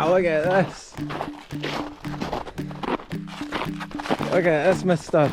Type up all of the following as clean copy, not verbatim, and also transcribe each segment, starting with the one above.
Wow, look at this. Look at this mister.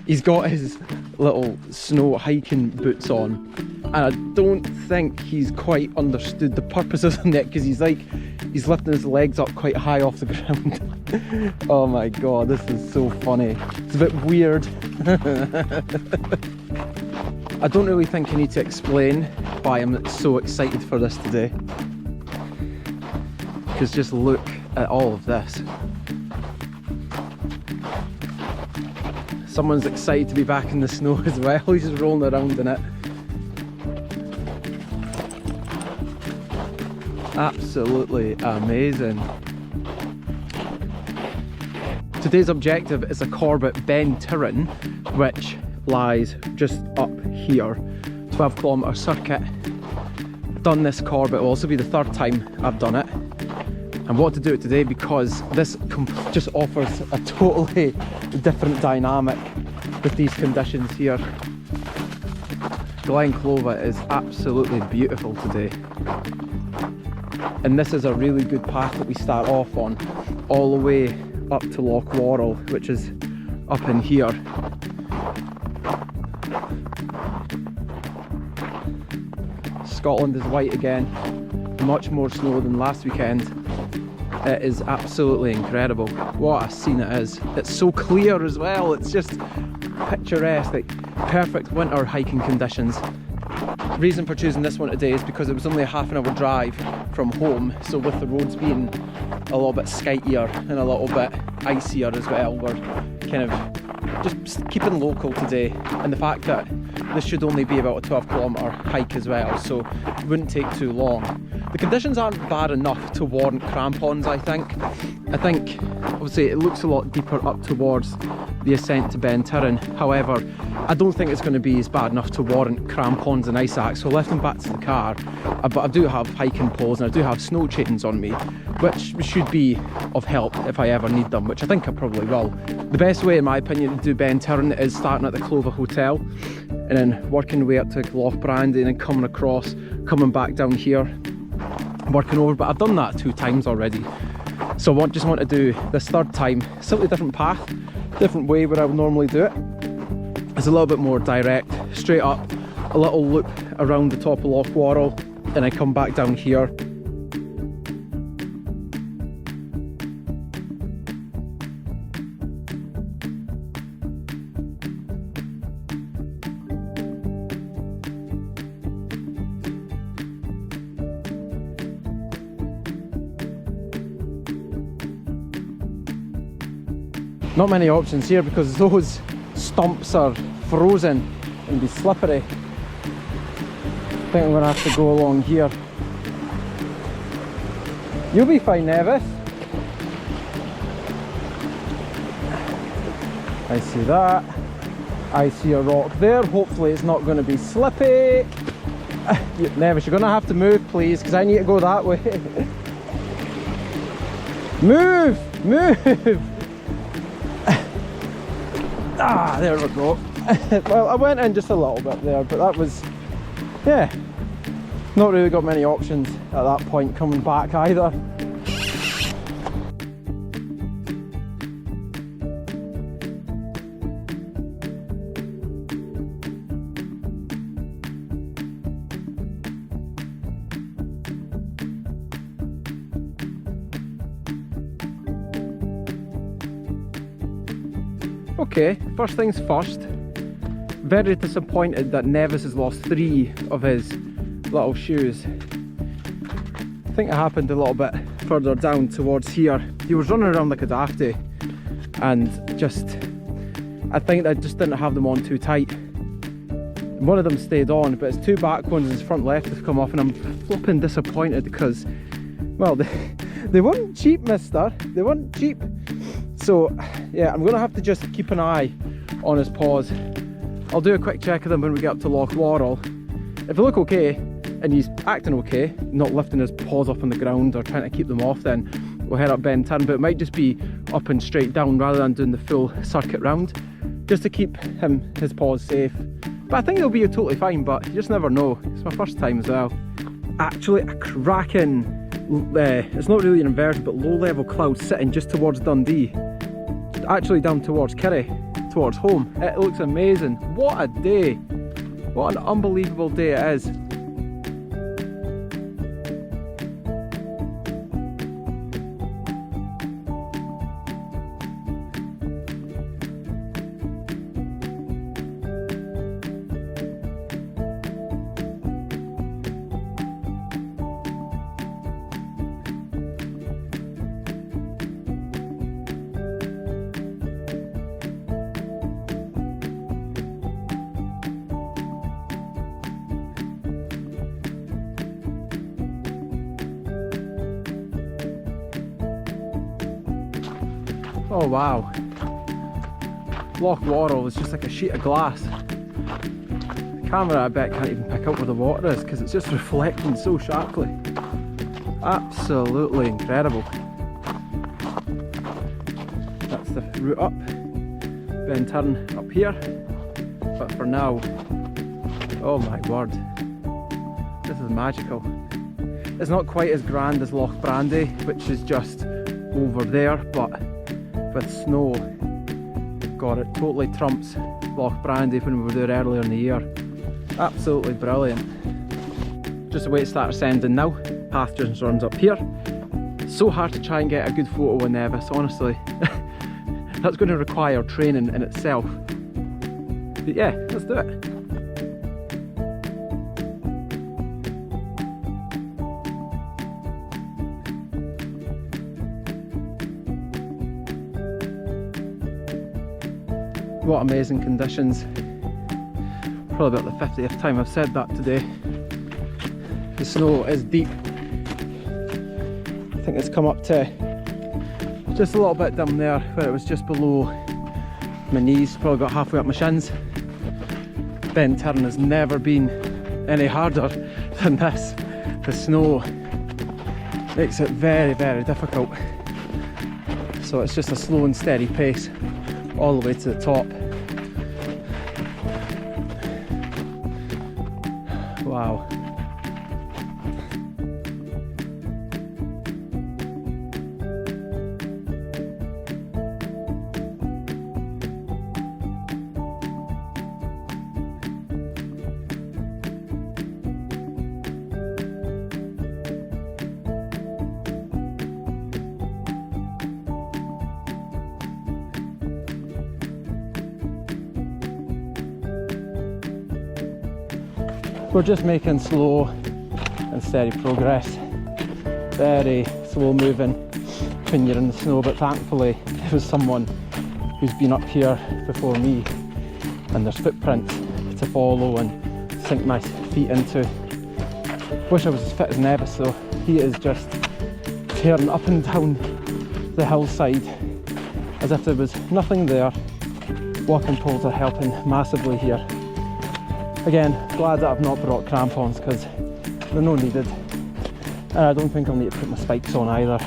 He's got his little snow hiking boots on, and I don't think he's quite understood the purposes of it, because he's lifting his legs up quite high off the ground. Oh my god, this is so funny. It's a bit weird. I don't really think I need to explain why I'm so excited for this today, because just look at all of this. Someone's excited to be back in the snow as well. He's just rolling around in it. Absolutely amazing. Today's objective is a Corbett Ben Tirran, which lies just up here. 12-kilometre circuit. I've done this Corbett, will also be the third time I've done it. I want to do it today because this just offers a totally different dynamic with these conditions here. Glen Clova is absolutely beautiful today. And this is a really good path that we start off on, all the way up to Loch Warrell, which is up in here. Scotland is white again, much more snow than last weekend. It is absolutely incredible. What a scene it is. It's so clear as well, it's just picturesque, like perfect winter hiking conditions. The reason for choosing this one today is because it was only a half-an-hour drive from home, so with the roads being a little bit skitier and a little bit icier as well, we're kind of just keeping local today, and the fact that this should only be about a 12-kilometre hike as well, so it wouldn't take too long. The conditions aren't bad enough to warrant crampons, I think. Obviously it looks a lot deeper up towards the ascent to Ben Tirran. However, I don't think it's going to be as bad enough to warrant crampons and ice axe, so I left them back to the car. But I do have hiking poles and I do have snow chains on me, which should be of help if I ever need them, which I think I probably will. The best way, in my opinion, to do Ben Tirran is starting at the Clova Hotel and then working your way up to Loch Brandy and then coming across, coming back down here, working over. But I've done that 2 times already, so I just want to do this third time, slightly different path, different way where I would normally do it. It's a little bit more direct, straight up, a little loop around the top of Loch Warrell, and I come back down here. Not many options here because those stumps are frozen and be slippery. I think I'm going to have to go along here. You'll be fine, Nevis. I see that. I see a rock there. Hopefully it's not going to be slippy. Nevis, you're going to have to move, please, because I need to go that way. Move! Move! Ah, there we go. Well, I went in just a little bit there, but that was, yeah, not really got many options at that point coming back either. Okay, first things first, very disappointed that Nevis has lost 3 of his little shoes. I think it happened a little bit further down towards here. He was running around like a dafty and I think I just didn't have them on too tight. One of them stayed on, but his 2 back ones and his front left have come off, and I'm flipping disappointed because, well, they weren't cheap, mister. They weren't cheap. So yeah, I'm gonna have to just keep an eye on his paws. I'll do a quick check of them when we get up to Loch Warrell. If they look okay and he's acting okay, not lifting his paws up on the ground or trying to keep them off, then we'll head up Ben Tirran. But it might just be up and straight down rather than doing the full circuit round, just to keep his paws safe. But I think he'll be totally fine, but you just never know. It's my first time as well. Actually a cracking it's not really an inverted, but low level cloud sitting just towards Dundee, actually down towards Kerry, towards home. It looks amazing. What a day, what an unbelievable day it is. Oh wow, Loch Laurel is just like a sheet of glass. The camera I bet can't even pick up where the water is because it's just reflecting so sharply. Absolutely incredible. That's the route up, Ben Tirran up here, but for now, oh my word, this is magical. It's not quite as grand as Loch Brandy, which is just over there, but with snow, God, it totally trumps Loch Brandy when we were there earlier in the year. Absolutely brilliant. Just wait to start ascending now. Path just runs up here. So hard to try and get a good photo in Nevis, honestly. That's going to require training in itself. But yeah, let's do it. What amazing conditions. Probably about the 50th time I've said that today. The snow is deep. I think it's come up to just a little bit down there where it was just below my knees, probably got halfway up my shins. Ben Tirran has never been any harder than this. The snow makes it very, very difficult. So it's just a slow and steady pace all the way to the top. Wow. We're just making slow and steady progress. Very slow moving when you're in the snow, but thankfully there was someone who's been up here before me and there's footprints to follow and sink my feet into. Wish I was as fit as Nevis though. He is just tearing up and down the hillside as if there was nothing there. Walking poles are helping massively here. Again, glad that I've not brought crampons because they're no needed. And I don't think I'll need to put my spikes on either.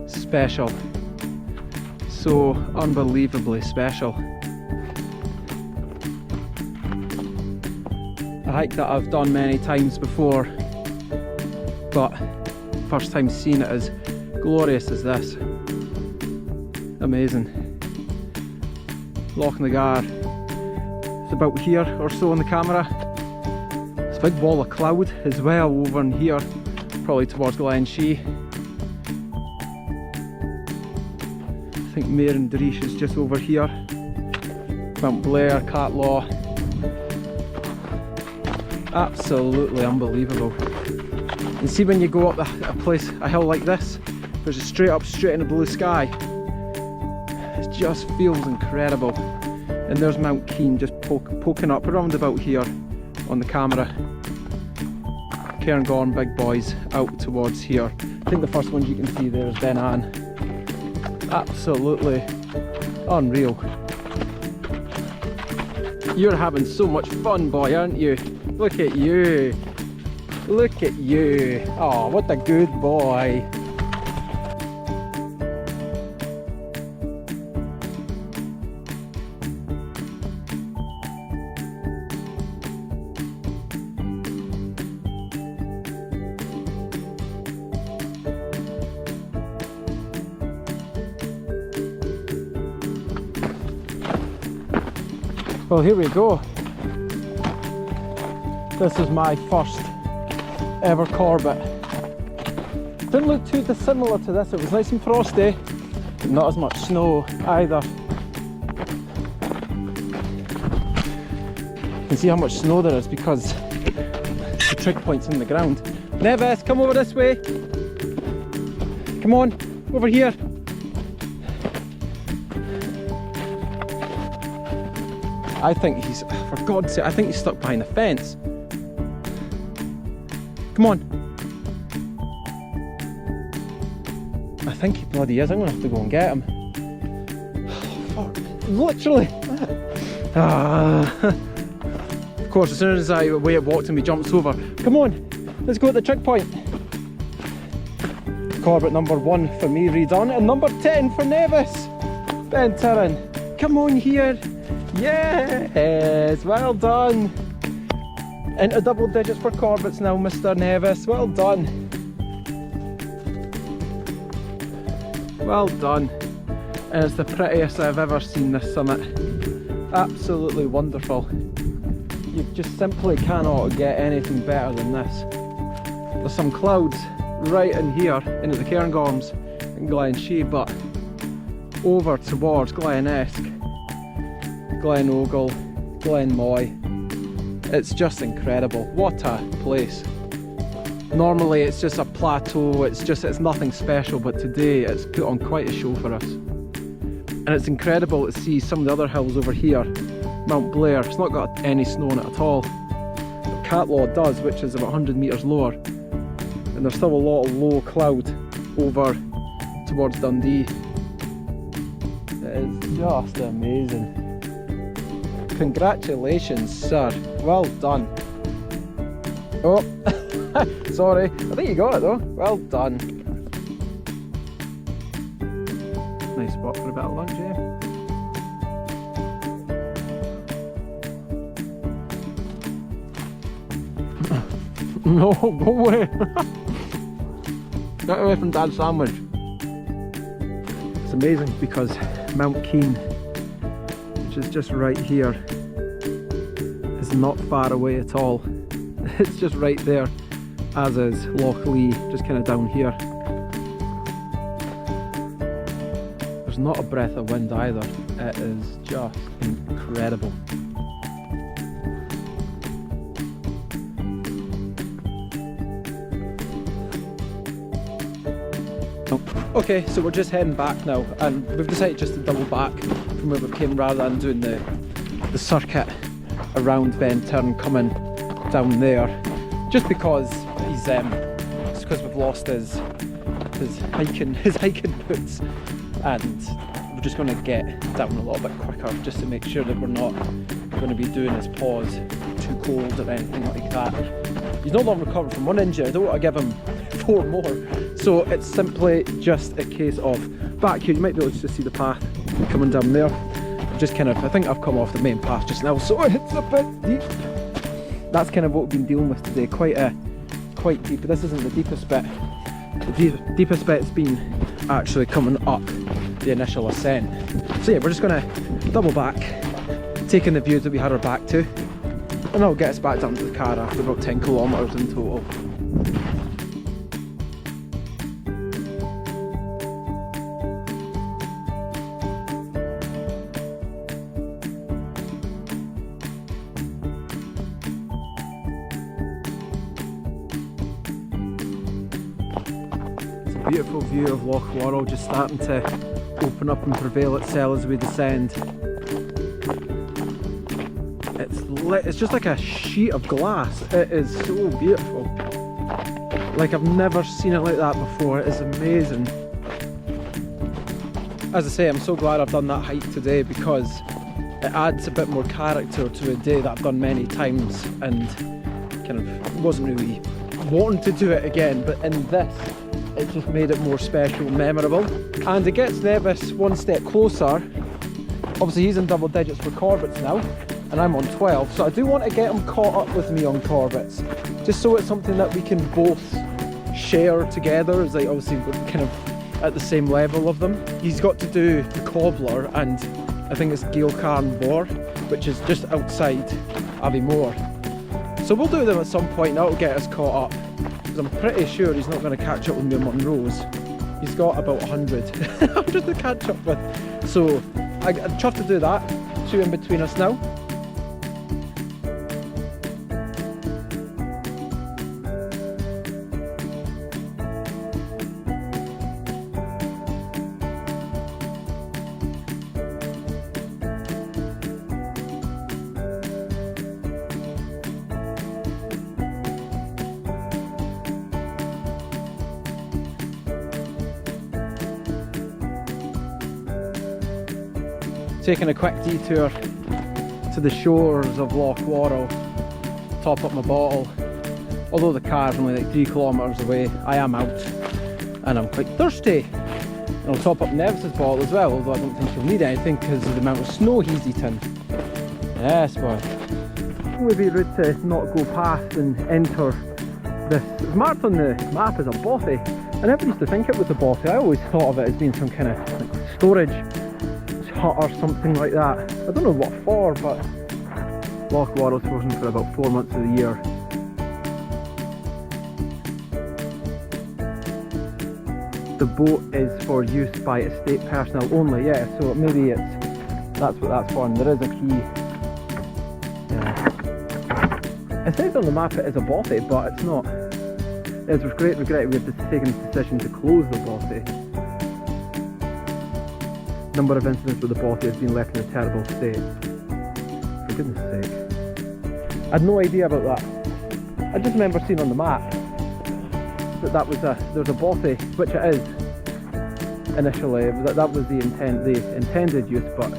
Special. So unbelievably special. A hike that I've done many times before, but first time seeing it as glorious as this. Amazing. Loch Nagar, it's about here or so on the camera. It's a big wall of cloud as well over in here, probably towards Glen. I think Mayor and Dreesh is just over here. Mount Blair, Catlaw. Absolutely unbelievable. And see when you go up a hill like this, there's a straight up, straight in the blue sky. It just feels incredible. And there's Mount Keane just poking up around about here on the camera. Cairngorm, big boys, out towards here. I think the first ones you can see there is Ben Ann. Absolutely unreal. You're having so much fun, boy, aren't you? Look at you. Look at you. Oh, what a good boy. Well, here we go. This is my first ever Corbett. Didn't look too dissimilar to this. It was nice and frosty, but not as much snow either. You can see how much snow there is because the trig point's in the ground. Nevis, come over this way. Come on, over here. I think he's, for God's sake, I think he's stuck behind the fence. Come on. I think he bloody is. I'm going to have to go and get him. Oh, fuck. Literally. Of course, as soon as I walked him, he jumps over. Come on, let's go at the trig point. Corbett number 1 for me redone, and number 10 for Nevis. Ben Tirran. Come on here. Yes, well done. Into double digits for Corbett's now, Mr. Nevis. Well done. Well done. And it's the prettiest I've ever seen this summit. Absolutely wonderful. You just simply cannot get anything better than this. There's some clouds right in here, into the Cairngorms and Glen, but over towards Glen-esque, Glen Ogle, Glen Moy. It's just incredible. What a place. Normally it's just a plateau, it's nothing special, but today it's put on quite a show for us. And it's incredible to see some of the other hills over here. Mount Blair, it's not got any snow on it at all. But Catlaw does, which is about 100 metres lower. And there's still a lot of low cloud over towards Dundee. It is just amazing. Congratulations, sir. Well done. Oh, sorry. I think you got it though. Well done. Nice spot for a bit of lunch, eh? No, go away. Get away from Dad's sandwich. It's amazing because Mount Keene, which is just right here, is not far away at all. It's just right there, as is Loch Lee, just kind of down here. There's not a breath of wind either. It is just incredible. Okay, so we're just heading back now, and we've decided just to double back from where we came rather than doing the circuit around Ben Tirran coming down there, just because we've lost his hiking boots, and we're just going to get down a little bit quicker just to make sure that we're not going to be doing his paws too cold or anything like that. He's not long recovered from one injury. I don't want to give him 4 more. So it's simply just a case of back here. You might be able to just see the path coming down there. I think I've come off the main path just now, so it's a bit deep. That's kind of what we've been dealing with today. Quite deep, but this isn't the deepest bit. The deepest bit's been actually coming up the initial ascent. So yeah, we're just going to double back, taking the views that we had our back to, and that'll get us back down to the car after about 10 kilometres in total. Beautiful view of Loch Laurel just starting to open up and prevail itself as we descend. It's just like a sheet of glass. It is so beautiful. Like, I've never seen it like that before. It is amazing. As I say, I'm so glad I've done that hike today because it adds a bit more character to a day that I've done many times and kind of wasn't really wanting to do it again, but in this it just made it more special and memorable. And it gets Nevis one step closer. Obviously he's in double digits for Corbett's now, and I'm on 12, so I do want to get him caught up with me on Corbett's, just so it's something that we can both share together, as like obviously we're kind of at the same level of them. He's got to do the Cobbler and I think it's Gaelcarn Bor, which is just outside Aviemore. So we'll do them at some point and that'll get us caught up, because I'm pretty sure he's not going to catch up with me on Monroe's. He's got about 100 to catch up with, so I'd try to do that. 2 in between us now. Taking a quick detour to the shores of Loch Warrell, top up my bottle. Although the car's only like 3 kilometres away, I am out and I'm quite thirsty. And I'll top up Nevis's bottle as well, although I don't think he'll need anything because of the amount of snow he's eaten. Yes, boy. It would be rude to not go past and enter this. It's marked on the map as a bothy. I never used to think it was a bothy. I always thought of it as being some kind of like storage hut or something like that. I don't know what for, but Loch Warrell's frozen for about 4 months of the year. The boat is for use by estate personnel only, yeah, so maybe that's what that's for, and there is a key. Yeah. It says on the map it is a bothy, but it's not. It's with great regret we have taken the decision to close the bothy. Number of incidents with the bothy has been left in a terrible state. For goodness sake. I had no idea about that. I just remember seeing on the map that there's a bothy, which it is initially. That was the intended use, but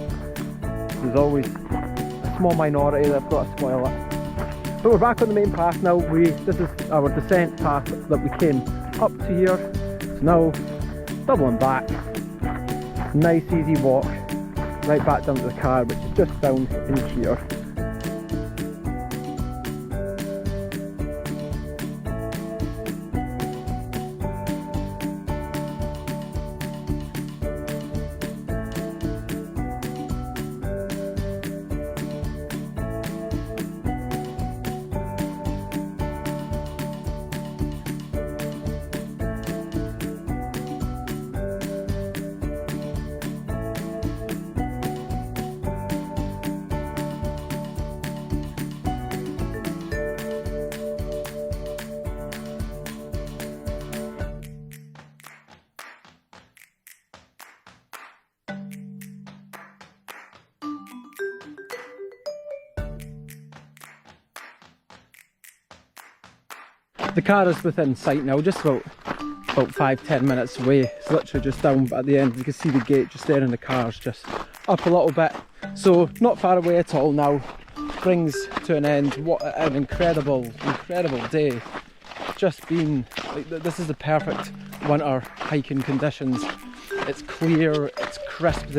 there's always a small minority that have got to spoil it. But we're back on the main path now. This is our descent path that we came up to here. So now doubling back. Nice easy walk right back down to the car, which is just down in here. The car is within sight now, just about 5-10 minutes away. It's literally just down at the end. You can see the gate just there, and the car's just up a little bit. So not far away at all now. Brings to an end. What an incredible day. Just been like, this is the perfect winter hiking conditions. It's clear, it's crisp,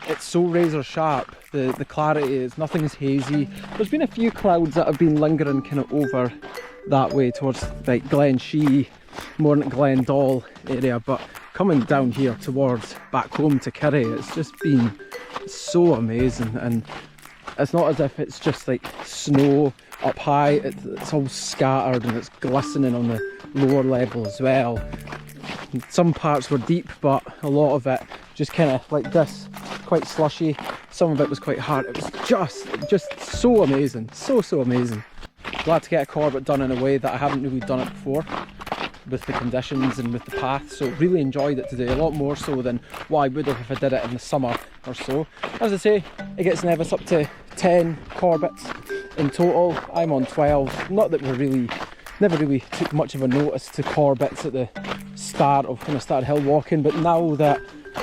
it's so razor sharp. The clarity is, nothing's hazy. There's been a few clouds that have been lingering kind of over that way towards like Glen Shee, more than Glen Doll area, but coming down here towards back home to Kerry, it's just been so amazing. And it's not as if it's just like snow up high, it's all scattered and it's glistening on the lower level as well. Some parts were deep, but a lot of it just kind of like this, quite slushy. Some of it was quite hard. It was just so amazing, so amazing. Glad to get a Corbett done in a way that I haven't really done it before, with the conditions and with the path. So really enjoyed it today, a lot more so than what I would have if I did it in the summer or so. As I say, it gets Nevis up to 10 Corbetts in total. I'm on 12. Not that we never really took much of a notice to Corbetts at the start of hill walking, but now that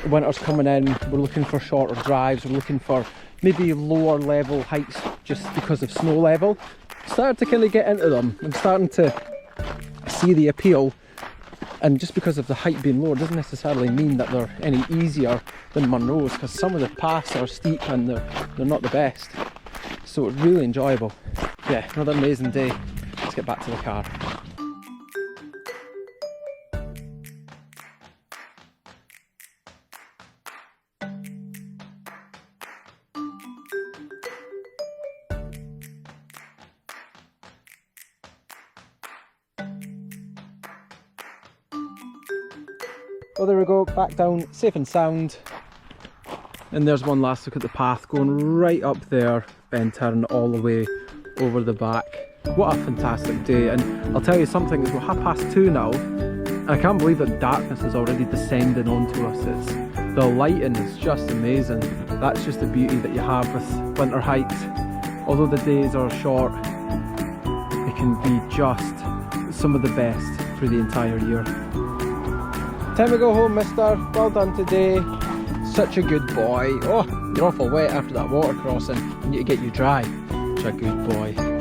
winter's coming in, we're looking for shorter drives, we're looking for maybe lower level hikes just because of snow level. Started to kind of get into them. I'm starting to see the appeal, and just because of the height being lower doesn't necessarily mean that they're any easier than Munros, because some of the paths are steep and they're not the best. So it's really enjoyable. Yeah, another amazing day. Let's get back to the car. Well, there we go, back down safe and sound. And there's one last look at the path going right up there, Ben Tirran, all the way over the back. What a fantastic day. And I'll tell you something, it's about 2:30 now, and I can't believe that darkness is already descending onto us. The lighting is just amazing. That's just the beauty that you have with winter hikes. Although the days are short, it can be just some of the best for the entire year. Time to go home, mister. Well done today. Such a good boy. Oh, you're awful wet after that water crossing. You need to get you dry. Such a good boy.